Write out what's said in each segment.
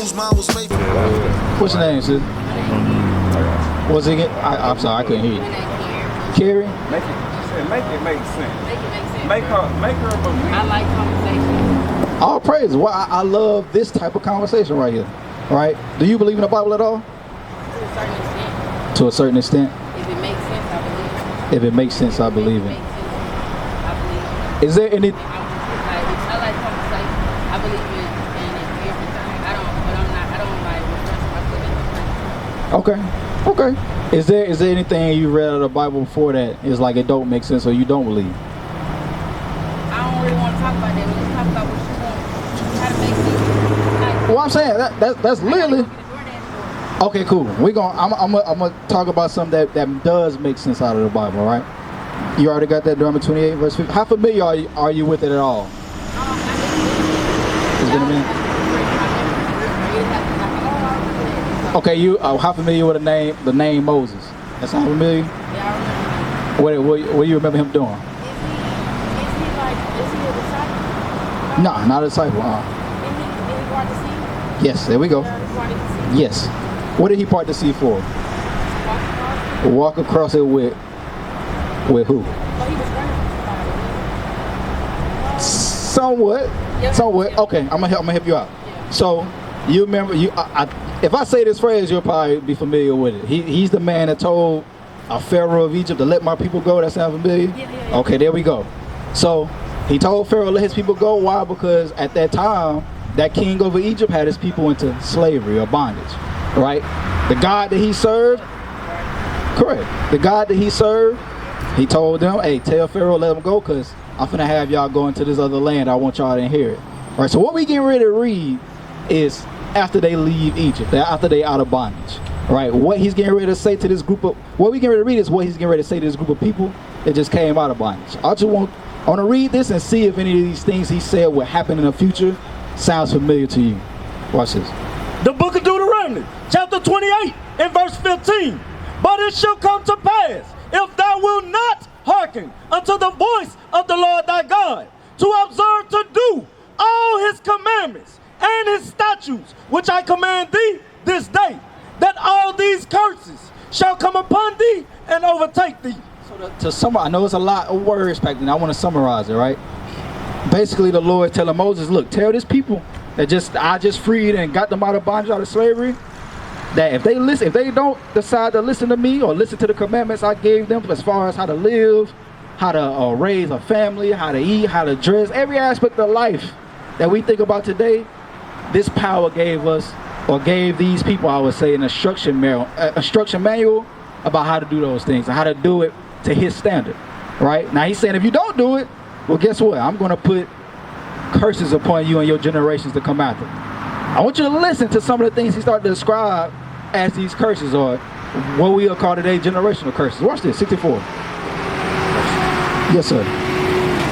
whose mind was made. What's your name, sis? What's it again? I'm sorry, I couldn't hear you. Carrie? Make it make sense. Make it make sense. Make her believe. I like conversation. All praise. Well, I love this type of conversation right here. Right? Do you believe in the Bible at all? To a certain extent. To a certain extent. If it makes sense, I believe. If it makes sense, I believe If it it. makes sense, I believe. Is there any? I like conversation. I believe in everything. I don't like repress myself. Okay. Is there anything you read out of the Bible before that is like it don't make sense or you don't believe? I don't really want to talk about that. We just talk about what you want. How to make sense. Like, Well, I'm saying that's literally. Okay, cool. I'm gonna talk about something that does make sense out of the Bible, right? You already got that Deuteronomy 28 verse 50. How familiar are you with it at all? It's been a minute. Okay, how familiar with the name Moses? That's how familiar? Yeah, I remember. What do you remember him doing? Is he a disciple? No, not a disciple. Did he part the sea? Yes, there we go. Yes. What did he part the sea for? Walk across it with who? Oh, he was running. Somewhat. Okay, I'm gonna help you out. Yeah. So you remember if I say this phrase, you'll probably be familiar with it. He's the man that told a Pharaoh of Egypt to let my people go. That sound familiar? Yeah. Okay, there we go. So he told Pharaoh to let his people go. Why? Because at that time, that king over Egypt had his people into slavery or bondage, right? The God that he served, correct. The God that he served, he told them, hey, tell Pharaoh let them go because I'm finna have y'all go into this other land. I want y'all to inherit. Right, so what we getting ready to read is after they leave Egypt, after they out of bondage, right? What he's getting ready to say to this group of, what we getting ready to read is what he's getting ready to say to this group of people that just came out of bondage. I want to read this and see if any of these things he said will happen in the future sounds familiar to you. Watch this. The book of Deuteronomy, chapter 28, and verse 15. But it shall come to pass, if thou wilt not hearken unto the voice of the Lord thy God, to observe to do all his commandments and his statutes, which I command thee this day, that all these curses shall come upon thee and overtake thee. So to summarize, I know it's a lot of words back then. I want to summarize it, right? Basically, the Lord telling Moses, look, tell this people that I just freed and got them out of bondage, out of slavery, that if they don't decide to listen to me or listen to the commandments I gave them as far as how to live, how to raise a family, how to eat, how to dress, every aspect of life that we think about today, this power gave us, or gave these people, I would say, an instruction manual about how to do those things and how to do it to his standard, right? Now he's saying if you don't do it, well, guess what? I'm going to put curses upon you and your generations to come after. I want you to listen to some of the things he started to describe as these curses, or what we'll call today generational curses. Watch this, 64. Yes, sir.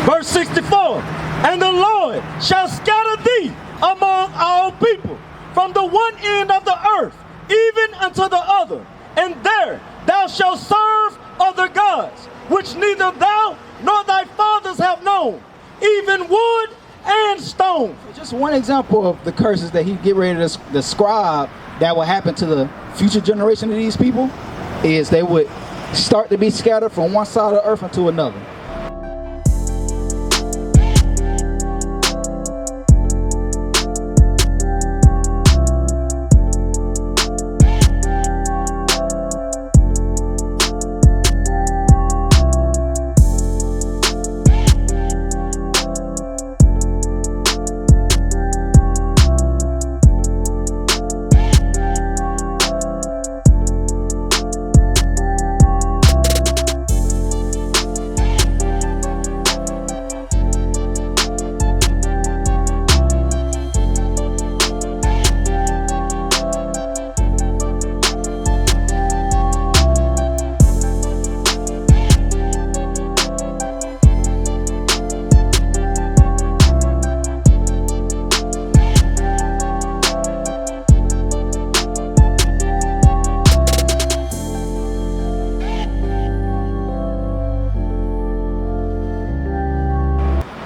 Verse 64. And the Lord shall scatter thee among all people, from the one end of the earth, even unto the other. And there thou shalt serve other gods, which neither thou nor thy fathers have known, even wood and stone. So just one example of the curses that he get ready to describe that will happen to the future generation of these people is they would start to be scattered from one side of the earth into another.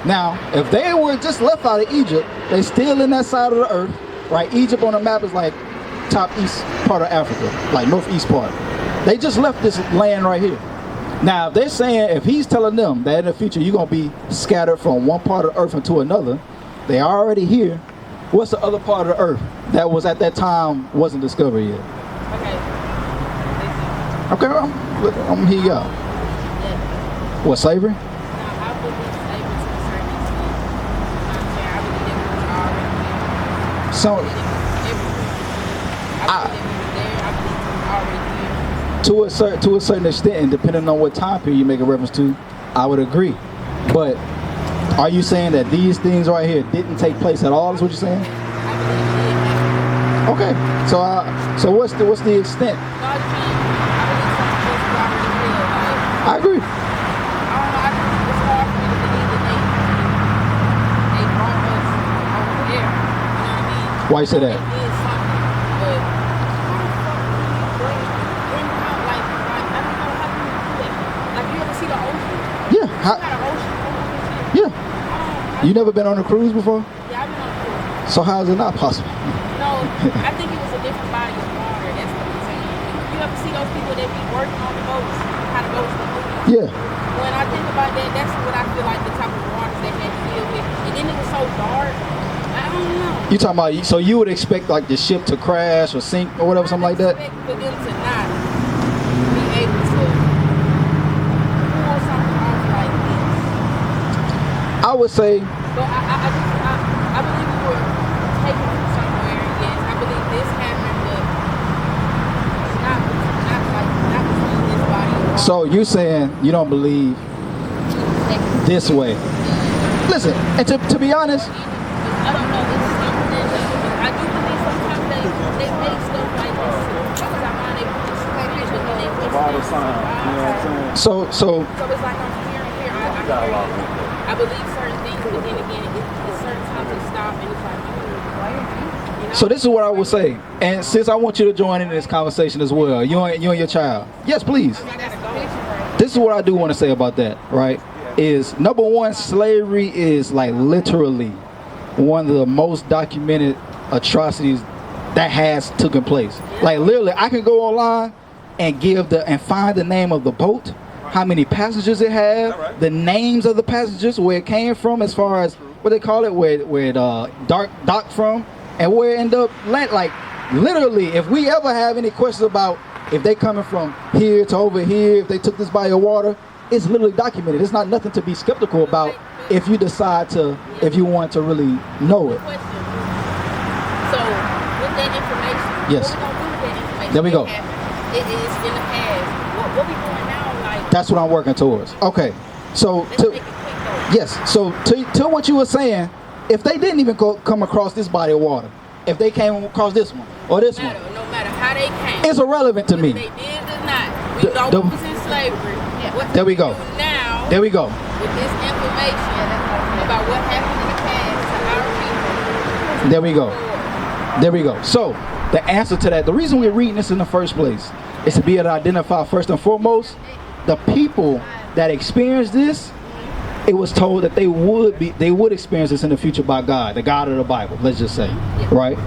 Now, if they were just left out of Egypt, they still in that side of the earth, right? Egypt on the map is like top east part of Africa, like northeast part. They just left this land right here. Now, if they're saying, if he's telling them that in the future you're going to be scattered from one part of the earth into another, they are already here. What's the other part of the earth that was at that time wasn't discovered yet? Okay, here you go. What, slavery? No, I believe slavery to a certain extent. I believe it was already So, there. I believe it was there. I believe it was already there. to a certain extent, and depending on what time period you make a reference to, I would agree. But are you saying that these things right here didn't take place at all? Is what you're saying? I believe it did. Okay. So what's the extent? No, I believe something was already there. Like, I agree. I don't know. It's hard for me to believe that they brought us over there. You know what I mean? Why you say that? They did something, but I don't know how you do that. Like, you ever see the ocean? Yeah. You got an ocean. Yeah. You never been on a cruise before? Yeah, I've been on a cruise. So how is it not possible? No, I think it was a different body of water. That's what I'm saying. You ever see those people that be working on the boats? How the boats move? Yeah. When I think about that, that's what I feel like the type of waters they had to deal with. And then it was so dark. I don't know. You talking about, so you would expect like the ship to crash or sink or whatever, something like that? I expect for them to not be able to pull something off like this. I would say, But I believe we were taken from somewhere. Yes, I believe this happened, but not between this body and water. so you're saying you don't believe this way. Listen, and to be honest, I don't know. It's something that I do believe sometimes they make stuff like this because I mind they put it straight in, but then they put Vital stuff. sign. You know what I'm saying? so So it's like I'm here. I believe certain things, but then again, it's certain times it stop and it's like, you know? so this is what I would say. And since I want you to join in this conversation as well, you and your child. Yes, please. I gotta go. This is what I do want to say about that, right? Is number one, slavery is like literally one of the most documented atrocities that has taken place. Like literally, I can go online and find the name of the boat, how many passengers it had, the names of the passengers, where it came from, as far as what they call it, where it docked from, and where it ended up land. Like literally, if we ever have any questions about if they coming from here to over here, if they took this body of water, it's literally documented. It's not nothing to be skeptical about if you decide to, if you want to really know it. Question. So with that information, Yes. what we gonna do with that information? There we go. It is in the past. What we doing now? Like, That's what I'm working towards. Okay, so let's make it quick though. yes, so to what you were saying, if they didn't even come across this body of water, if they came across this one or this one, No matter how they came, it's irrelevant to whether me. they did or not. We know the- we was in slavery. What There we do go. now There we go. with this information about what happened in the past to our people. There we go. There we go. So the answer to that, the reason we're reading this in the first place is to be able to identify first and foremost the people that experienced this. It was told that they would experience this in the future by God, the God of the Bible. Let's just say, right?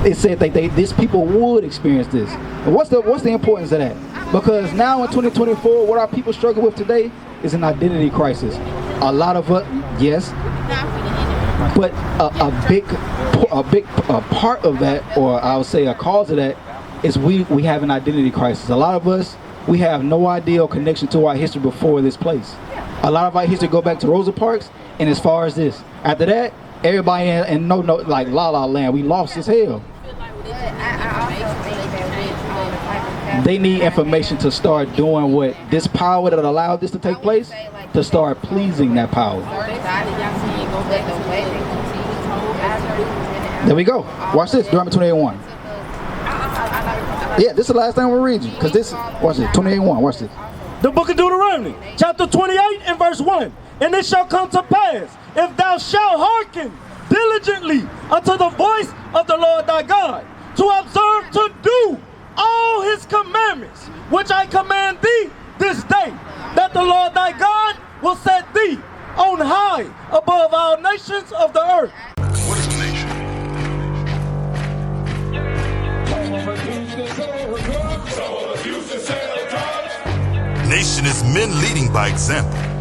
It said that these people would experience this. And what's the importance of that? Because now in 2024, what our people struggle with today is an identity crisis. A lot of us, yes, but a big part of that, or I would say a cause of that, is we have an identity crisis. A lot of us, we have no idea or connection to our history before this place. A lot of our history go back to Rosa Parks, and as far as this, after that, everybody in no like La La Land, we lost as hell. They need information to start doing what this power that allowed this to take place, to start pleasing that power. There we go. Watch this, Deuteronomy 28:1. Yeah, this is the last thing we'll read you, because this, watch this, 28:1, watch this. The book of Deuteronomy, chapter 28 and verse 1. And it shall come to pass, if thou shalt hearken diligently unto the voice of the Lord thy God, to observe to do all his commandments, which I command thee this day, that the Lord thy God will set thee on high above all nations of the earth. What is a nation? Exploitation is men leading by example.